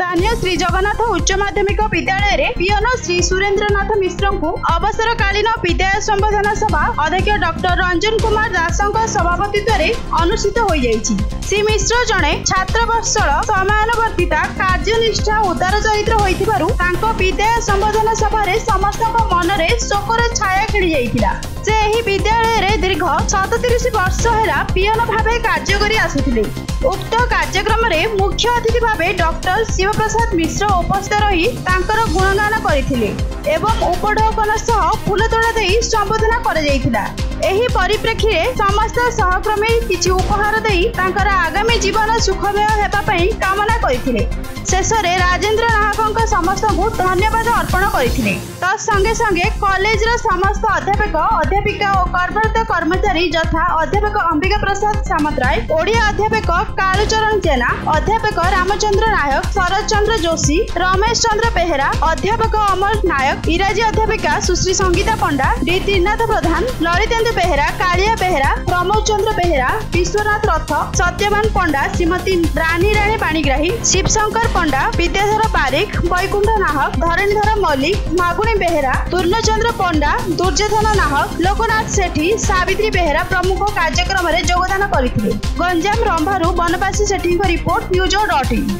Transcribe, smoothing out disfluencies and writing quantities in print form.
स्थानीय श्री जगन्नाथ उच्च माध्यमिक विद्यालय रे पियन श्री सुरेंद्रनाथ मिश्र को अवसरकालीन विद्यालय संबोधन सभा अध्यक्ष डॉक्टर रंजन कुमार दासଙ୍କ सभापतित्व अनुष्ठित हो जाइछि। श्री मिश्र जड़े छात्रवत्सल समयानुवर्तिता कार्यनिष्ठा उदार चरित्र होइथिबारु तांको विद्यालय संबोधन सभा समस्त मन में शोकर छाया खेली जाइथिला। से एही विद्यालय रे दीर्घ 37 वर्ष है पियन भावे कार्य करि आसुथिले। उक्त कार्यक्रम रे मुख्य अतिथि भावे डॉक्टर शिवप्रसाद मिश्र उपस्थित रही तांकर गुणगान करथिले एवं उपढौकन सह फूलतोड़ा देई संबोधन कर जाइथिला। एही परिप्रेक्षी रे समस्त सहकर्मी किछि उपहार देई तांकर आगामी जीवन सुखमय हेबा पई कामना करथिले। शेष रे राजेंद्र नाहकଙ୍କ समस्त को धन्यवाद अर्पण करथिले। संगे संगे कॉलेज रो समस्त अध्यापक अध्यापिका और कर्मरत कर्मचारी यथा अध्यापक अंबिका प्रसाद सामतराय, ओडिया अध्यापक कालुचरण जेना, अध्यापक रामचंद्र नायक, शरद चंद्र जोशी, रमेश चंद्र बेहेरा, अध्यापक अमर नायक, इराजी अध्यापिका सुश्री संगीता पंडा, डी त्रिनाथ प्रधान, ललितेन्दु बेहेरा, कालिया बेहेरा, प्रमोद चंद्र बेहेरा, विश्वनाथ रथ, सत्यवान पंडा, श्रीमती रानी पाणिग्राही, शिवशंकर पंडा, विद्याधर पारिक, वैकुंठ नाहक, धरणीधर मल्लिक, मागुणी बेहेरा, पूर्णचंद्र पंडा, दुर्योधन नाहक, लोकनाथ सेठी, सावित्री बेहेरा प्रमुख कार्यक्रम में योगदान करथिले। गंजाम रंभारू बनवासी सेठी रिपोर्ट न्यूज.in।